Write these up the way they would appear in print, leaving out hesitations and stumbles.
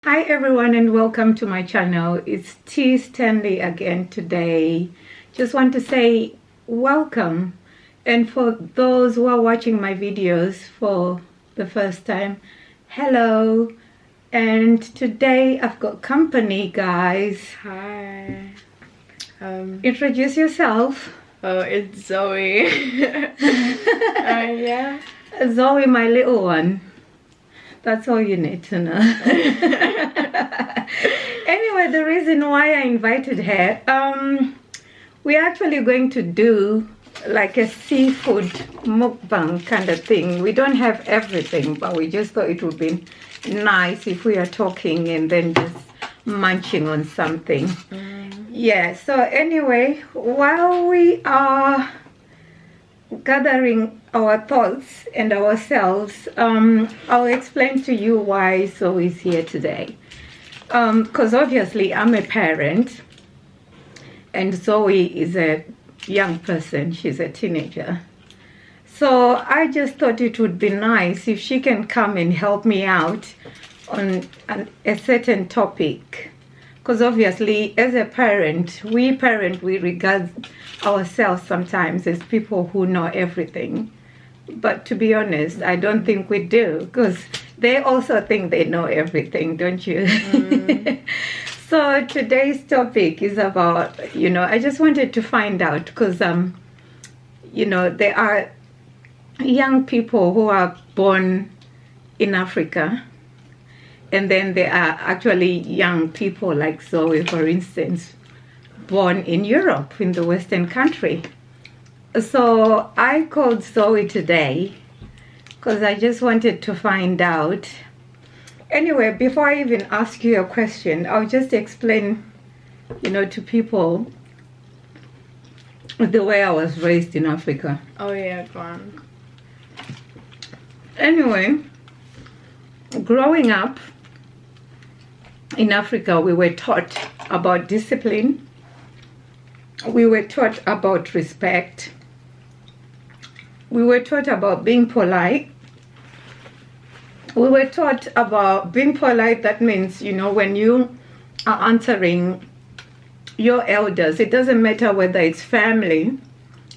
Hi everyone and welcome to my channel. It's T Stanley again today. Just want to say welcome, and for those who are watching my videos for the first time, hello. And today I've got company, guys. Hi. Introduce yourself. Oh, it's Zoe. Yeah. Zoe, my little one. That's all you need to know. Anyway, the reason why I invited her, we're actually going to do like a seafood mukbang kind of thing. We don't have everything, but we just thought it would be nice if we are talking and then just munching on something. Yeah, so anyway, while we are gathering our thoughts and ourselves, I'll explain to you why Zoe is here today. Because obviously I'm a parent and Zoe is a young person. She's a teenager. So I just thought it would be nice if she can come and help me out on a certain topic. Because obviously as a parent, we regard ourselves sometimes as people who know everything. But to be honest, I don't think we do, because they also think they know everything, don't you? So today's topic is about, I just wanted to find out, because, there are young people who are born in Africa, and then there are actually young people like Zoe, for instance, born in Europe, in the Western country. So I called Zoe today because I just wanted to find out. Anyway, before I even ask you a question, I'll just explain, to people the way I was raised in Africa. Oh yeah, go on. Anyway, growing up in Africa, we were taught about discipline. We were taught about respect. We were taught about being polite. We were taught about being polite. That means, when you are answering your elders, it doesn't matter whether it's family,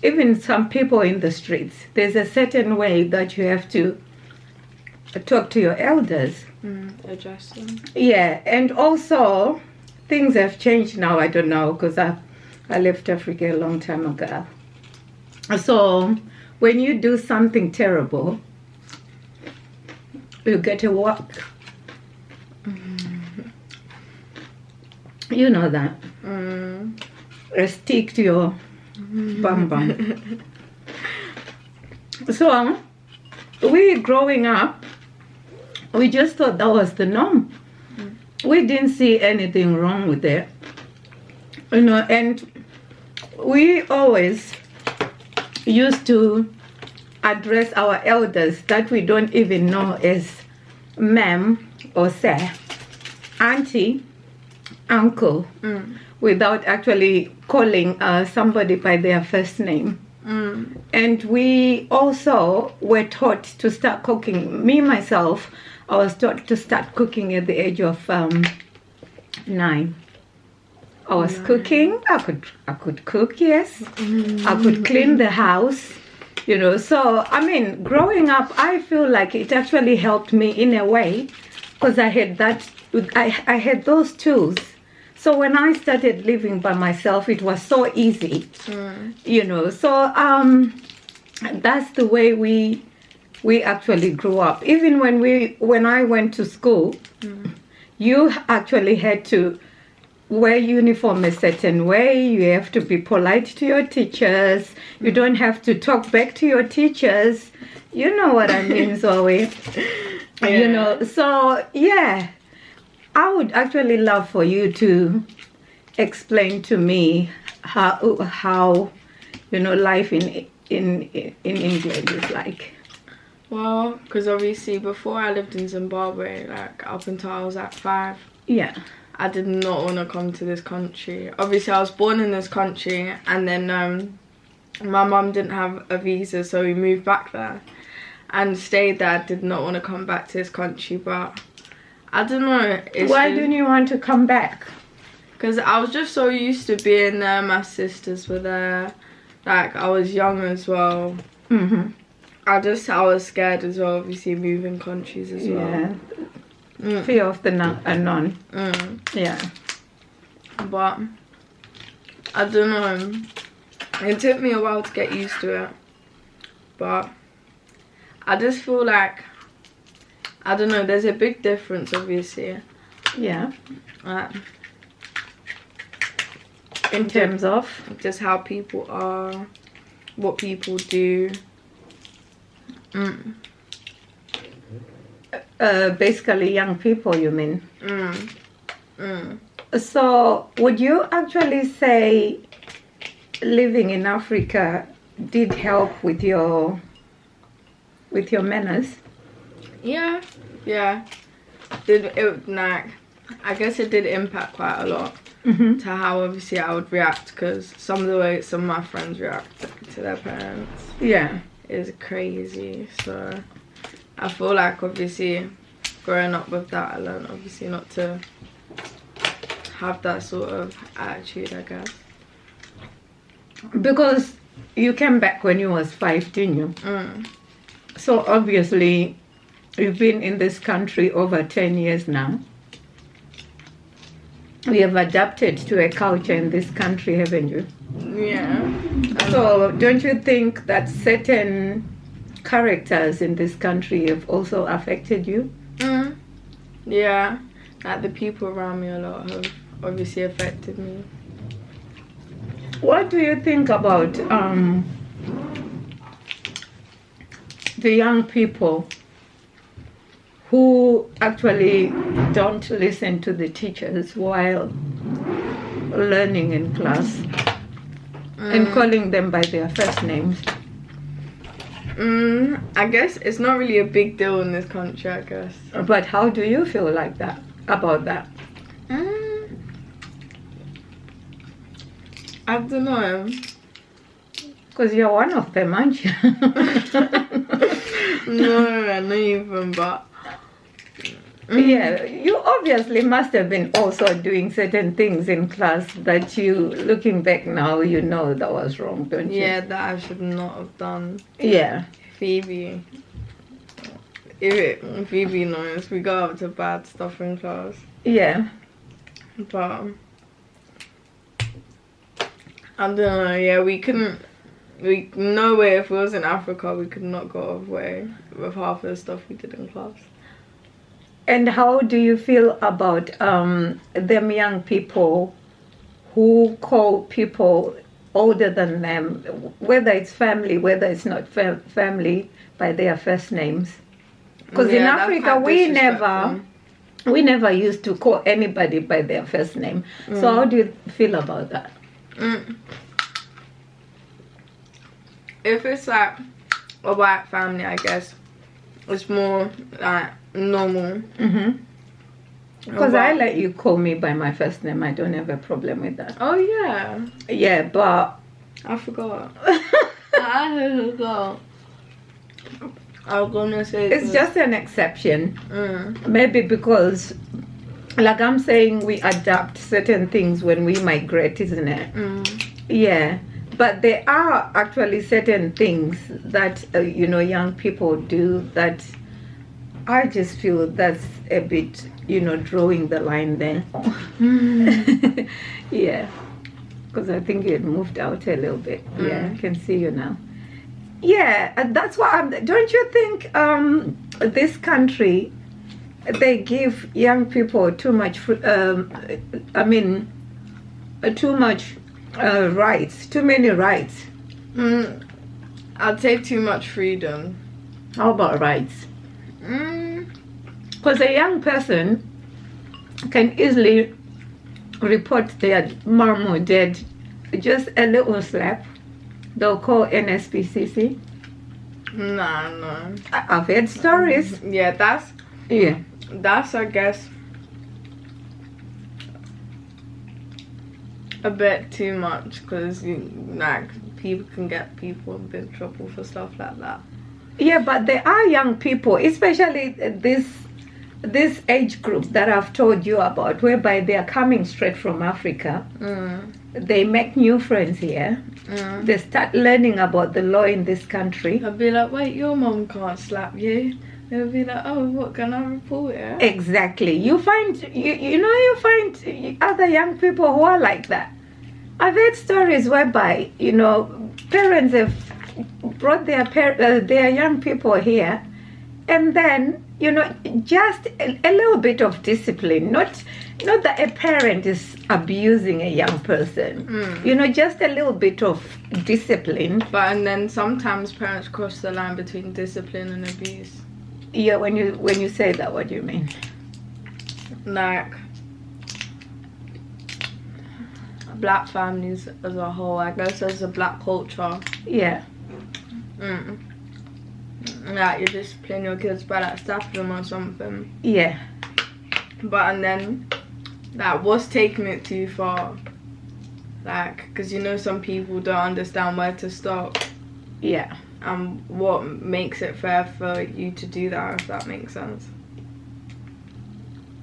even some people in the streets, there's a certain way that you have to talk to your elders. Address them. Yeah, and also things have changed now. I don't know, because I left Africa a long time ago. So when you do something terrible, you get a whack. You know that. A stick to your bum bum. So we growing up, we just thought that was the norm. We didn't see anything wrong with it. And we always used to address our elders that we don't even know as ma'am or sir, auntie, uncle, without actually calling somebody by their first name. And we also were taught to start cooking. Me, myself, I was taught to start cooking at the age of 9. I was cooking. I could cook, yes. I could clean the house, So, growing up, I feel like it actually helped me in a way, because I had I had those tools. So when I started living by myself, it was so easy, So that's the way we actually grew up. Even when I went to school, you actually had to wear uniform a certain way. You have to be polite to your teachers. You don't have to talk back to your teachers. You know what I mean, Zoe? Yeah. So yeah, I would actually love for you to explain to me how life in England is like. Well, because obviously before I lived in Zimbabwe, like up until I was at 5, Yeah. I did not want to come to this country. Obviously I was born in this country, and then my mum didn't have a visa, so we moved back there and stayed there. I did not want to come back to this country, but I don't know. Why didn't you want to come back? Because I was just so used to being there. My sisters were there. Like, I was young as well. Mm-hmm. I was scared as well, obviously, moving countries as well. Yeah. Fear of the unknown. Yeah. But, I don't know. It took me a while to get used to it. But, I just feel like, I don't know, there's a big difference, obviously. Yeah. In terms of? Just how people are, what people do. Basically young people, you mean? So would you actually say living in Africa did help with your manners? Yeah. I guess it did impact quite a lot. To how obviously I would react, because some of the way some of my friends react to their parents is crazy. So I feel like obviously growing up with that, I learned obviously not to have that sort of attitude, I guess. Because you came back when you was 5, didn't you? So obviously you've been in this country over 10 years now. We have adapted to a culture in this country, haven't you? Yeah. So don't you think that certain characters in this country have also affected you? Yeah. Like the people around me a lot have obviously affected me. What do you think about the young people who actually don't listen to the teachers while learning in class and calling them by their first names? I guess it's not really a big deal in this country, I guess. But how do you feel like that, about that? I don't know. Because you're one of them, aren't you? No, not even, but... Yeah, you obviously must have been also doing certain things in class that you, looking back now, you know that was wrong, don't you? Yeah, that I should not have done. Yeah. Phoebe knows, we got up to bad stuff in class. Yeah. But I don't know, yeah, no way, if it was in Africa, we could not go away with half of the stuff we did in class. And how do you feel about them young people who call people older than them, whether it's family, whether it's not family, by their first names? Because in Africa, we never used to call anybody by their first name. So how do you feel about that? If it's like a white family, I guess it's more like normal. Because I let you call me by my first name. I don't have a problem with that. Oh yeah. Yeah, but I forgot. I forgot. I was gonna say it's just an exception. Maybe because, like I'm saying, we adapt certain things when we migrate, isn't it? Yeah. But there are actually certain things that, young people do that I just feel that's a bit, drawing the line there. Yeah. Because I think you had moved out a little bit. Yeah, I can see you now. Yeah, that's why don't you think this country, they give young people too much, too much rights, too many rights? I'd say too much freedom. How about rights? Because a young person can easily report their mom or dad, just a little slap. They'll call NSPCC. No. I've heard stories. Yeah, that's I guess a bit too much, because people can get people in big trouble for stuff like that. Yeah, but there are young people, especially this this age group that I've told you about, whereby they are coming straight from Africa. They make new friends here. They start learning about the law in this country. I'll be like, wait, your mom can't slap you. They'll be like, oh, what, can I report it? Exactly. You find you find other young people who are like that. I've heard stories whereby parents have brought their young people here, and then just a little bit of discipline, not that a parent is abusing a young person, just a little bit of discipline. And then sometimes parents cross the line between discipline and abuse. Yeah, when you say that, what do you mean? Like black families as a whole, I guess, as a black culture. Yeah. Like you discipline your kids by like slapping them or something. Yeah. And then what's taking it too far? Like, because some people don't understand where to stop. Yeah. And what makes it fair for you to do that, if that makes sense.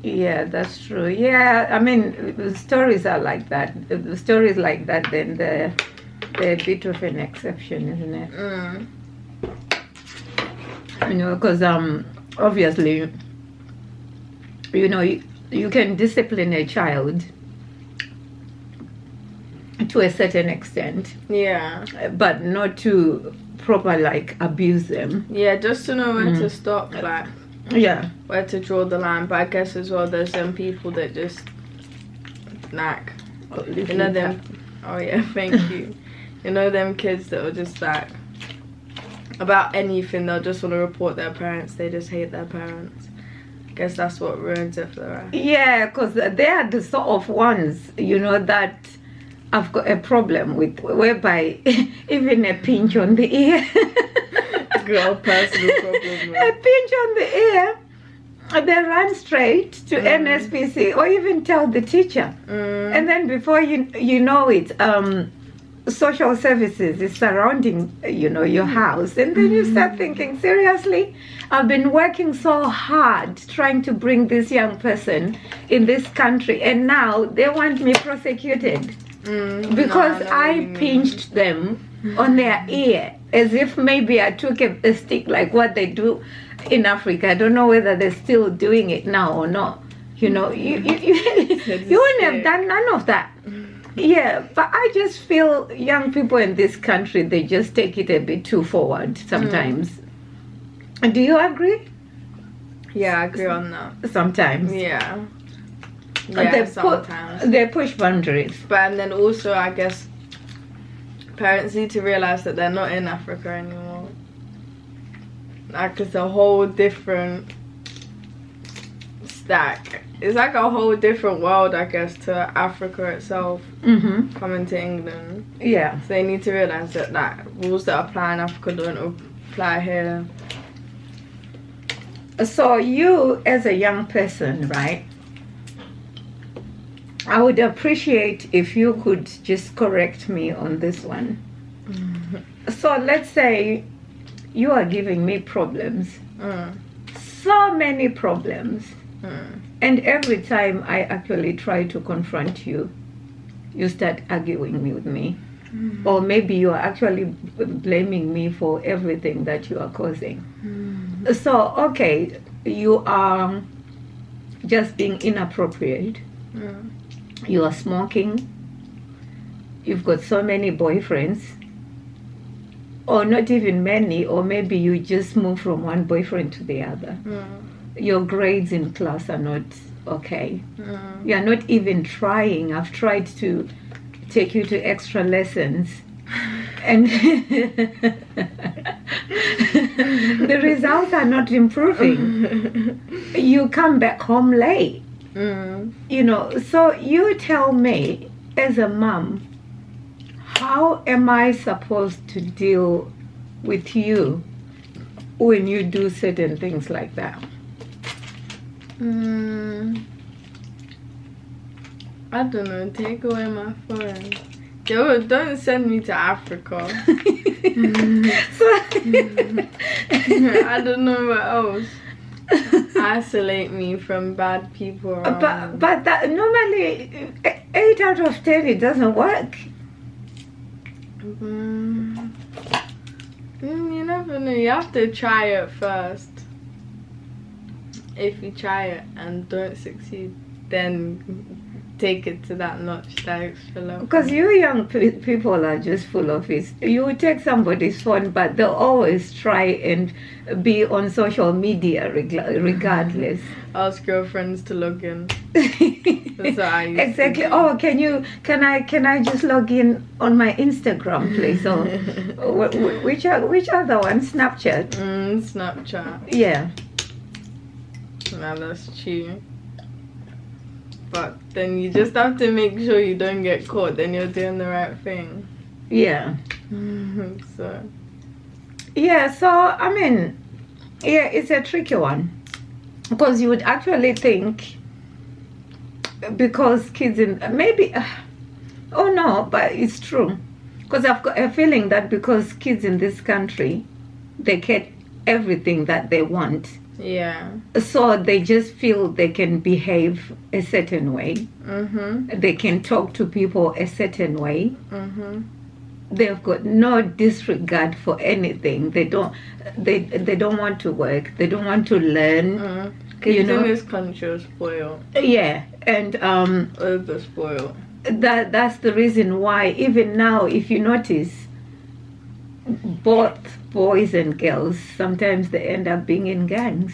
Yeah, that's true. Yeah, I mean, the stories are like that. The stories like that, then they're a bit of an exception, isn't it? Because obviously, you can discipline a child to a certain extent. Yeah. But not to proper abuse them. Yeah, just to know when to stop, where to draw the line. But I guess as well, there's some people that just them. Oh yeah, thank you. Them kids that are just about anything, they'll just want to report their parents. They just hate their parents. I guess that's what ruins it for the rest. Yeah, because they are the sort of ones, that I've got a problem with, whereby even a pinch on the ear. Girl, personal problem. A pinch on the ear, they run straight to NSPC or even tell the teacher. And then before you know it, social services is surrounding your house, and then you start thinking, seriously, I've been working so hard trying to bring this young person in this country, and now they want me prosecuted because I pinched them on their ear, as if maybe I took a stick, like what they do in Africa. I don't know whether they're still doing it now or not. You wouldn't have done none of that. Yeah, but I just feel young people in this country, they just take it a bit too forward sometimes. Do you agree? Yeah, I agree on that. Sometimes. Yeah. Sometimes. They push boundaries. And then also, I guess, parents need to realize that they're not in Africa anymore. It's a whole different stack. It's a whole different world, I guess, to Africa itself, coming to England. Yeah. So they need to realize that rules that apply in Africa don't apply here. So you, as a young person, right, I would appreciate if you could just correct me on this one. So let's say you are giving me problems. So many problems. And every time I actually try to confront you, you start arguing with me. Or maybe you are actually blaming me for everything that you are causing. So, okay, you are just being inappropriate. You are smoking. You've got so many boyfriends. Or not even many, or maybe you just move from one boyfriend to the other. Your grades in class are not okay. You are not even trying. I've tried to take you to extra lessons, and the results are not improving. You come back home late. So you tell me, as a mom, how am I supposed to deal with you when you do certain things like that? I don't know, take away my phone. Yo, don't send me to Africa. I don't know what else. isolate me from bad people around. But that normally 8 out of 10 it doesn't work. You never know. You have to try it first. If you try it and don't succeed, then take it to that notch, that extra level. Because you young people are just full of it. You take somebody's phone, but they'll always try and be on social media regardless. Ask your friends to log in. That's what I used Exactly. to do. Oh, can I just log in on my Instagram, please? Or which other one? Snapchat. Snapchat. Yeah. Nah, that's true. But then you just have to make sure you don't get caught, then you're doing the right thing. Yeah. So. Yeah, so, I mean, yeah, it's a tricky one. Because you would actually think, because kids in, maybe, oh no, but it's true. Because I've got a feeling that because kids in this country, they get everything that they want. Yeah. So they just feel they can behave a certain way. They can talk to people a certain way. They've got no disregard for anything. They don't want to work. They don't want to learn. Kids in this country are spoiled. Yeah, and Over spoiled. that's the reason why even now, if you notice, both boys and girls, sometimes they end up being in gangs.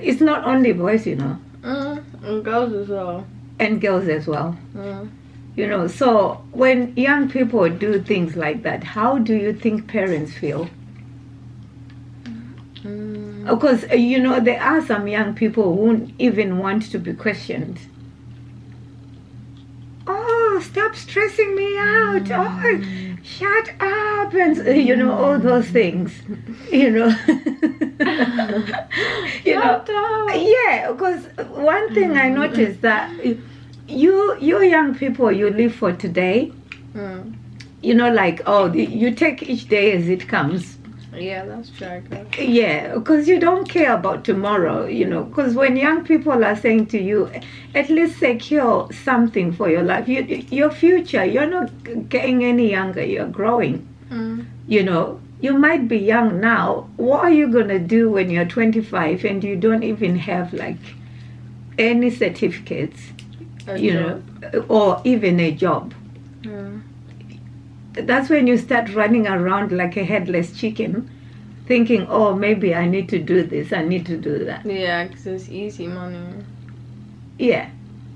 It's not only boys, you know. And girls as well. And girls as well. You know, so when young people do things like that, how do you think parents feel? Because, you know, there are some young people who won't even want to be questioned. Oh, stop stressing me out. Oh, shut up. And, you know, all those things. You know. Yeah, because one thing I noticed that you young people, you live for today. You know, like, oh, you take each day as it comes. Yeah, that's true, I guess. Yeah, because you don't care about tomorrow, you know. Because when young people are saying to you, at least secure something for your life, your future, you're not getting any younger, you're growing. You know, you might be young now. What are you going to do when you're 25 and you don't even have, like, any certificates, you know, or even a job? That's when you start running around like a headless chicken, thinking, oh, maybe I need to do this, I need to do that. Yeah, because it's easy money. Yeah,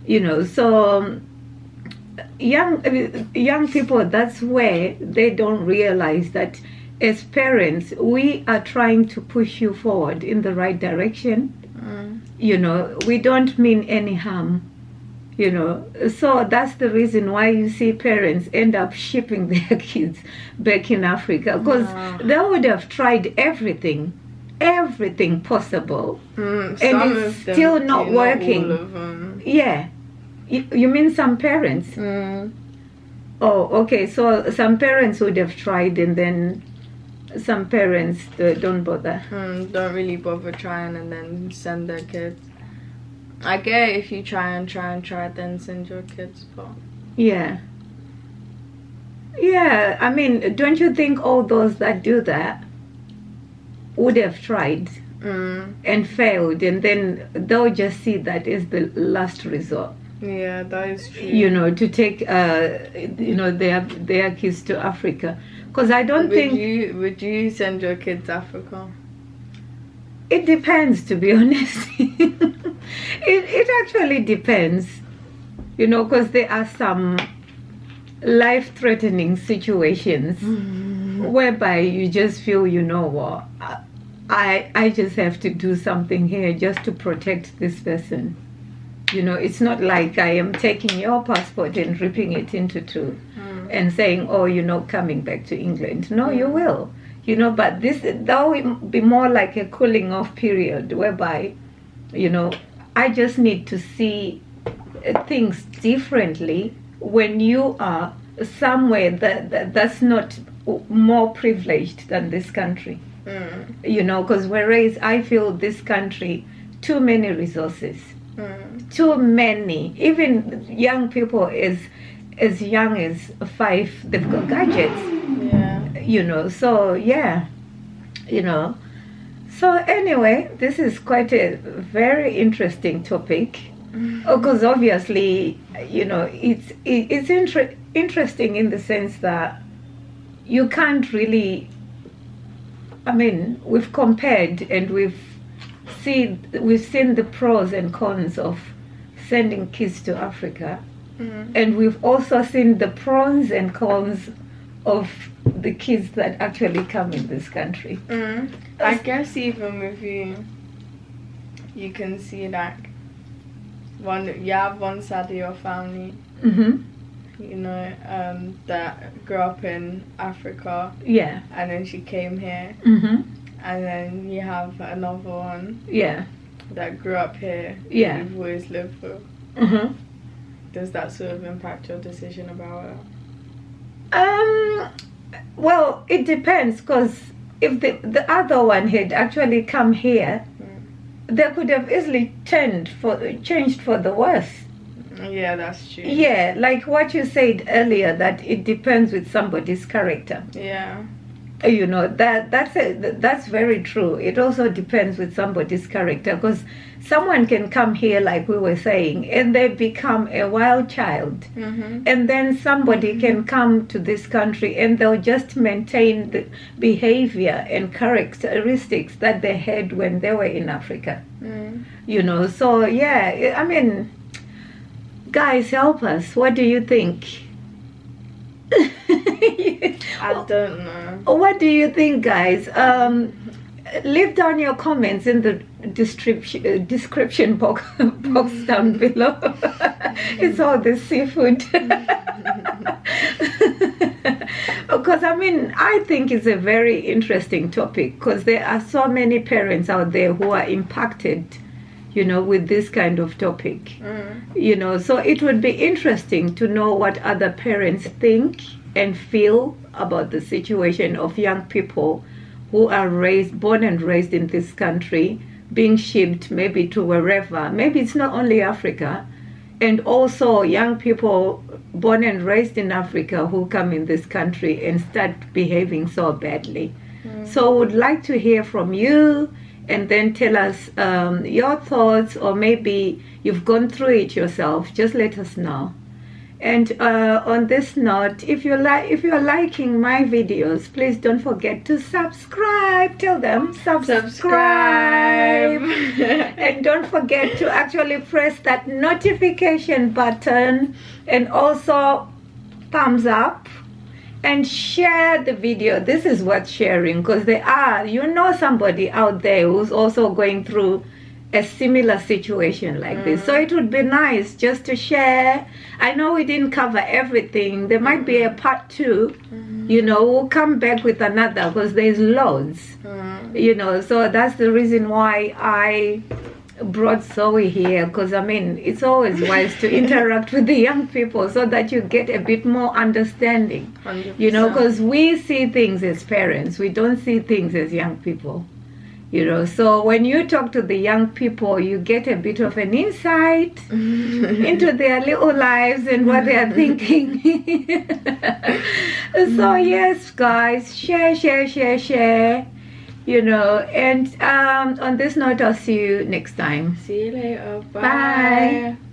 you know, so young people, that's where they don't realize that as parents, we are trying to push you forward in the right direction. You know, we don't mean any harm. You know, so that's the reason why you see parents end up shipping their kids back in Africa, because they would have tried everything possible, and it's still not working. Not all of them. Yeah, you mean some parents? Oh, okay. So some parents would have tried, and then some parents don't bother. Don't really bother trying, and then send their kids. I get it if you try, then send your kids, but... Yeah. Yeah, I mean, don't you think all those that do that would have tried and failed, and then they'll just see that as the last resort? Yeah, that is true. You know, to take, you know, their kids to Africa. Because I don't think... Would you send your kids to Africa? It depends, to be honest. It actually depends, you know, because there are some life-threatening situations whereby you just feel, you know what, I just have to do something here just to protect this person. You know, it's not like I am taking your passport and ripping it into two and saying, oh, you're not coming back to England. No, you will. You know, but that will be more like a cooling off period whereby, you know, I just need to see things differently when you are somewhere that's not more privileged than this country. You know, because whereas I feel this country, too many resources, too many. Even young people as young as 5, they've got gadgets. Yeah. You know, so yeah, you know. So anyway, this is quite a very interesting topic, because obviously, you know, it's interesting in the sense that you can't really. I mean, we've compared and we've seen the pros and cons of sending kids to Africa, and we've also seen the pros and cons of the kids that actually come in this country. I guess even with you can see like you have one side of your family, you know, that grew up in Africa, and then she came here, and then you have another one, that grew up here, you've always lived with. Does that sort of impact your decision about it? Well, it depends, because if the other one had actually come here, they could have easily changed for the worse. Yeah, that's true. Yeah, like what you said earlier, that it depends with somebody's character. Yeah. You know, that's very true. It also depends with somebody's character, because someone can come here, like we were saying, and they become a wild child, and then somebody can come to this country and they'll just maintain the behavior and characteristics that they had when they were in Africa. You know, so yeah, I mean, guys, help us. What do you think? I don't know. What do you think, guys? Leave down your comments in the description box down below. It's all the seafood. Because I mean, I think it's a very interesting topic, because there are so many parents out there who are impacted, you know, with this kind of topic. You know, so it would be interesting to know what other parents think and feel about the situation of young people who are born and raised in this country, being shipped maybe to wherever. Maybe it's not only Africa, and also young people born and raised in Africa who come in this country and start behaving so badly. So would like to hear from you, and then tell us your thoughts, or maybe you've gone through it yourself. Just let us know. And on this note, if you're liking my videos, please don't forget to subscribe. Tell them subscribe. And don't forget to actually press that notification button, and also thumbs up, and share the video. This is worth sharing, because you know somebody out there who's also going through a similar situation like this. So it would be nice just to share. I know we didn't cover everything. There might be a part 2. You know, we'll come back with another, because there's loads. You know, so that's the reason why I brought Zoe here, because I mean, it's always wise to interact with the young people so that you get a bit more understanding. 100%. You know, because we see things as parents, we don't see things as young people. You know, so when you talk to the young people, you get a bit of an insight into their little lives and what they are thinking. So yes, guys, share. You know, and on this note, I'll see you next time. See you later. Bye. Bye.